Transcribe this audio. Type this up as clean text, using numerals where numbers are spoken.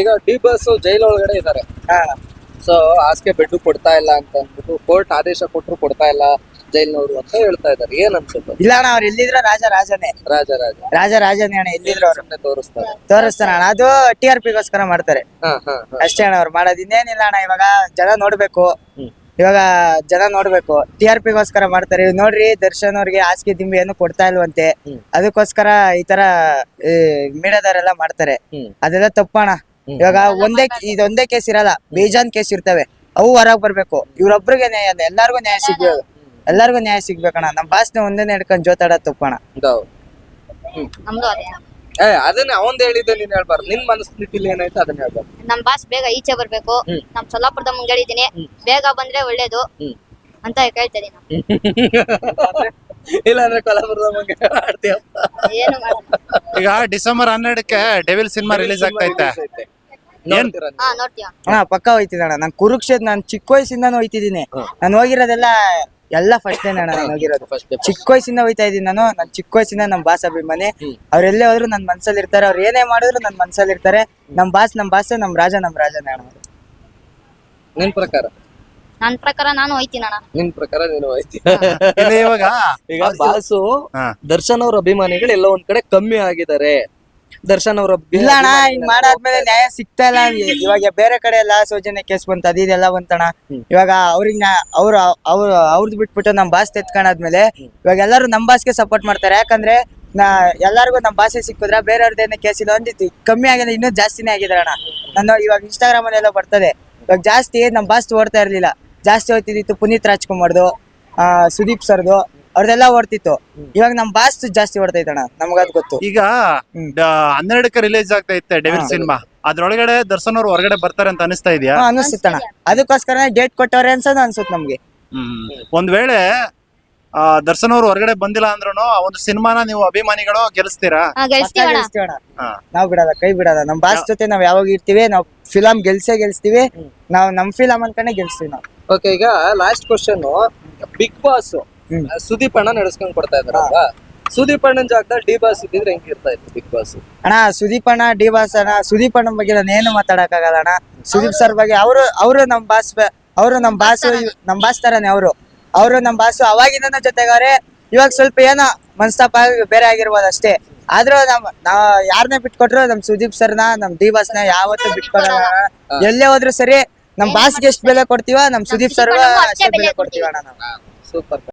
ಈಗ D boss jail ಒಳಗಡೆ ಇದಾರೆ. ಹಾ ಸೊ ಹಾಸಿಗೆ ಬೆಡ್ ಕೊಡ್ತಾ ಇಲ್ಲ ಅಂತ ಅಂದ್ಬಿಟ್ಟು ಕೋರ್ಟ್ ಆದೇಶ ಕೊಟ್ಟರು ಕೊಡ್ತಾ ಇಲ್ಲ ಜೈಲ್ನವರು ಅಂತ ಹೇಳ್ತಾ ಇದಾರೆ. ಏನ್ ಅನ್ಸುತ್ತೆ? ಇಲ್ಲ ಅಣ್ಣ, ಅವ್ರು ಎಲ್ಲಿದ್ರು ರಾಜನೇ ರಾಜನೇ ಅಣ್ಣ. ಎಲ್ಲಿದ್ರು ಅವ್ರು ಸುಮ್ನೆ ತೋರಿಸ್ತಾರೆ. ತೋರಿಸ್ತಾನ ಅಣ್ಣ. ಅದು TRP ಗೋಸ್ಕರ ಮಾಡ್ತಾರೆ ಹಾ ಹಾ ಹಾ. ಅಷ್ಟೇ ಅಣ್ಣ. ಅವ್ರು ಮಾಡೋದು ಇನ್ನೇನಿಲ್ಲ ಅಣ್ಣ. ಇವಾಗ ಜನ ನೋಡ್ಬೇಕು, ಹ್ಮ್. ಇವಾಗ ಜನ ನೋಡ್ಬೇಕು, TRP ಗೋಸ್ಕರ ಮಾಡ್ತಾರೆ. ಇವ್ ನೋಡ್ರಿ, ದರ್ಶನ್ ಅವ್ರಿಗೆ ಹಾಸಿಗೆ ದಿಂಬಿ ಏನು ಕೊಡ್ತಾ ಇಲ್ವಂತೆ. ಹ್ಮ್. ಅದಕ್ಕೋಸ್ಕರ ಈ ತರ ಮೀಡಿಯಾದವರೆಲ್ಲ ಮಾಡ್ತಾರೆ. ಹ್ಮ್. ಅದೆಲ್ಲ ತಪ್ಪಣ. ಇವಾಗ ಇದೊಂದೇ ಕೇಸ್ ಇರಲ್ಲ, ಬೇಜಾನ್ ಕೇಸ್ ಇರ್ತವೆ. ಅವು ಹೊರಗ್ ಬರ್ಬೇಕು. ಇವ್ರೊಬ್ರಿಗೆ ನ್ಯಾಯ ಅಲ್ಲ, ಎಲ್ಲಾರ್ಗು ನ್ಯಾಯ ಸಿಗ್ಬೇಕು. ಎಲ್ಲಾರ್ಗು ನ್ಯಾಯ ಸಿಗ್ಬೇಕಣ್ಣ. ನಮ್ ಭಾಷಣ ಒಂದೇನೆ ಹಿಡ್ಕೊಂಡ್ ಜೋತಾಡೋದ್ ತಪ್ಪಣ. ನಮ್ದು ಅದೇ. ಅದನ್ನ ಅವಂದ್ ಹೇಳಿದ್ದೆ ನೀನ್ ಹೇಳ್ಬಾರ್ದು. ನಿನ್ ಮನಸ್ಥಿತಿಲಿ ಏನಾಯ್ತು ಅದನ್ನ ಹೇಳ್ಬಾರ್ದು. ನಮ್ ಬಾಸ್ ಬೇಗ ಈಚೆ ಬರ್ಬೇಕು. ನಮ್ ಸೊಲ್ಲಾಪುರದ ಮುಂದೆ ಹೇಳಿದೀನಿ, ಬೇಗ ಬಂದ್ರೆ ಒಳ್ಳೇದು ಅಂತ ಕೇಳ್ತಾ ಇದೀನಿ. ಇಲ್ಲ ಅಂದ್ರೆ ಕೊಲ್ಲಾಪುರದ ಬಗ್ಗೆ ಆಡ್ತೀಯಪ್ಪ. ಏನು ಮಾಡಲ್ಲ. ಈಗ ಡಿಸೆಂಬರ್ 12ಕ್ಕೆ ಡೆವಿಲ್ ಸಿನಿಮಾ ರಿಲೀಸ್ ಆಗ್ತೈತೆ. ನೋಡ್ತೀರಾ ನೀವು? ನೋಡ್ತೀವ. ಹಾ ಪಕ್ಕ ಹೋಯ್ತಿದ್ದಣ್ಣ. ನಾನ್ ಕುರುಕ್ಷೇತ್ರ ನಾನ್ ಚಿಕ್ಕ ವಯಸ್ಸಿಂದಾನು ಹೋಯ್ತಿದ್ದೀನಿ. ನಾನು ಹೋಗಿರೋದೆಲ್ಲ ಎಲ್ಲ ಫಸ್ಟ್ ಅಣ್ಣ. ನಾನು ಹೋಗಿರೋದು ಚಿಕ್ಕ ವಯಸ್ಸಿಂದ ಹೋಯ್ತಾ ಇದೀನಿ. ನಾನು ಚಿಕ್ಕ ವಯಸ್ಸಿಂದ ನಮ್ ಬಾಸ್ ಅಭಿಮಾನಿ. ಅವ್ರೆಲ್ಲೇ ಹೋದ್ರು ನನ್ ಮನ್ಸಲ್ಲಿ ಇರ್ತಾರೆ. ಅವ್ರು ಏನೇ ಮಾಡಿದ್ರು ನನ್ ಮನ್ಸಲ್ಲಿ ಇರ್ತಾರೆ. ನಮ್ ಬಾಸ್ ನಮ್ ರಾಜನೇ ಅಣ್ಣ. ನಿನ್ ಪ್ರಕಾರ? ನನ್ ಪ್ರಕಾರ ನಾನು ಹೋಯ್ತೀನಿ ಅಣ್ಣ. ನಿನ್ ಪ್ರಕಾರ ನೀನು ಹೋಯ್ತಿ. ಇವಾಗ ಈಗ ಬಾಸು ದರ್ಶನ್ ಅವ್ರ ಅಭಿಮಾನಿಗಳು ಎಲ್ಲೋ ಒಂದ್ ಕಡೆ ಕಮ್ಮಿ ಆಗಿದ್ದಾರೆ. ದರ್ಶನ್ ಅವ್ರ ಇಲ್ಲ ಅಣ್ಣ, ಹಿಂಗ್ ಮಾಡಾದ್ಮೇಲೆ ನ್ಯಾಯ ಸಿಗ್ತಾ ಇಲ್ಲ. ಇವಾಗ ಬೇರೆ ಕಡೆ ಎಲ್ಲ ಸೌಜನ್ಯ ಕೇಸ್ ಬಂತ, ಅದೆಲ್ಲ ಬಂತಣ್ಣ. ಇವಾಗ ಅವ್ರಿಗೆ ಅವ್ರದ್ದು ಬಿಟ್ಬಿಟ್ಟು ನಮ್ ಬಾಸ್ ತೆತ್ಕೊಂಡಾದ್ಮೇಲೆ ಇವಾಗ ಎಲ್ಲರೂ ನಮ್ ಬಾಸ್ಗೆ ಸಪೋರ್ಟ್ ಮಾಡ್ತಾರೆ. ಯಾಕಂದ್ರೆ ಎಲ್ಲಾರ್ಗು ನಮ್ ಭಾಷೆ ಸಿಕ್ಕಿದ್ರ ಬೇರೆಯವ್ರದ್ದೇನೆ ಕೇಸ್ ಇಲ್ಲ. ಒಂದಿತ್ತು ಕಮ್ಮಿ ಆಗಿದೆ, ಇನ್ನೂ ಜಾಸ್ತಿನೇ ಆಗಿದೆ ಅಣ್ಣ. ನಾನು ಇವಾಗ ಇನ್ಸ್ಟಾಗ್ರಾಮ್ ಅಲ್ಲೆಲ್ಲ ಬರ್ತದೆ. ಇವಾಗ ಜಾಸ್ತಿ ನಮ್ ಬಾಸ್ ಓಡ್ತಾ ಇರ್ಲಿಲ್ಲ, ಜಾಸ್ತಿ ಓದ್ತಿದ್ದಿತ್ತು ಪುನೀತ್ ರಾಜ್ಕುಮಾರ್ದು, ಸುದೀಪ್ ಸರ್ದು, ಅವ್ರದೆಲ್ಲ ಓಡ್ತಿತ್ತು. ಇವಾಗ ನಮ್ ಬಾಸ್ ಜಾಸ್ತಿ ಓಡ್ತೈತಣ್ಣ, ನಮ್ಗದ್ ಗೊತ್ತು. ಈಗ 12ಕ್ಕೆ ರಿಲೀಸ್ ಆಗ್ತೈತೆ ಡೆವಿಲ್ ಸಿನಿಮಾ. ಅದ್ರೊಳಗಡೆ ದರ್ಶನ್ ಅವ್ರು ಹೊರಗಡೆ ಬರ್ತಾರೆ ಅಂತ ಅನಿಸ್ತಾ ಇದೆಯಾ? ಅನಿಸ್ತಣ್ಣ. ಅದಕ್ಕೋಸ್ಕರ ಡೇಟ್ ಕೊಟ್ಟವ್ರೆ ಅನ್ಸುತ್ತೆ ನಮ್ಗೆ. ಒಂದ್ ವೇಳೆ ದರ್ಶನ್ ಅವ್ರು ಹೊರಗಡೆ ಬಂದಿಲ್ಲ ಅಂದ್ರೂ ಒಂದು ಸಿನಿಮಾನ ನೀವು ಅಭಿಮಾನಿಗಳು ಗೆಲ್ಲಿಸ್ತೀರಾ? ಗೆಲ್ಸ್ತೀವಣ್ಣ. ನಾವ್ ಬಿಡಲ್ಲ, ಕೈ ಬಿಡಲ್ಲ. ನಮ್ ಬಾಸ್ ಜೊತೆ ನಾವ್ ಯಾವಾಗ ಇರ್ತೀವಿ, ನಾವ್ ಫಿಲಂ ಗೆಲ್ಸ್ತೀವಿ. ನಾವ್ ನಮ್ ಫಿಲಂ ಅನ್ಕೊಂಡೆ ಗೆಲ್ಸ್ತೀವಿ ನಾವು. ಓಕೆ, ಈಗ last question. Big boss Sudeep ಅಣ್ಣ ನಡೆಸ್ಕೊಂಡ್ ಕೊಡ್ತಾ ಇದಾರಲ್ವಾ? ಸುದೀಪ್ ಅಣ್ಣನ ಜಾಗದಲ್ಲಿ ಡಿ ಬಾಸ್ ಇದ್ದಿದ್ರೆ ಹೆಂಗಿರ್ತಾ ಇತ್ತು ಬಿಗ್ ಬಾಸ್? ಅಣ್ಣ ಸುದೀಪ್ ಅಣ್ಣ ಡಿ ಬಾಸ್ ಅಣ್ಣ, ಸುದೀಪ್ ಅಣ್ಣನ ಬಗ್ಗೆ ನಾನು ಏನು ಮಾತಾಡಕ್ ಆಗಲ್ಲ ಅಣ್ಣ. ಸುದೀಪ್ ಸರ್ ಬಗ್ಗೆ ಅವರು ನಮ್ ಬಾಸ್ ತರಾನೇ. ಅವರು ನಮ್ ಬಾಸು ಅವಾಗಿಂದ ಜೊತೆಗಾರೆ. ಇವಾಗ ಸ್ವಲ್ಪ ಏನೋ ಮನಸ್ತಾಪ ಬೇರೆ ಆಗಿರ್ಬೋದು ಅಷ್ಟೇ. ಆದ್ರೂ ನಾವ್ ಯಾರನ್ನೇ ಬಿಟ್ಕೊಟ್ರು ನಮ್ ಸುದೀಪ್ ಸರ್ನ, ನಮ್ ಡಿ ಬಾಸ್ನ ಯಾವತ್ತೂ ಬಿಟ್ಕೊಡಲ್ಲ. ಎಲ್ಲೇ ಹೋದ್ರು ಸರಿ, ನಮ್ ಬಾಸ್ಗೆ ಎಷ್ಟು ಬೆಲೆ ಕೊಡ್ತೀವ, ನಮ್ ಸುದೀಪ್ ಸರ್ಗ ಅಷ್ಟೇ ಬೆಲೆ ಕೊಡ್ತೀವ ಅಣ್ಣ ನಾವು. ಸೂಪರ್.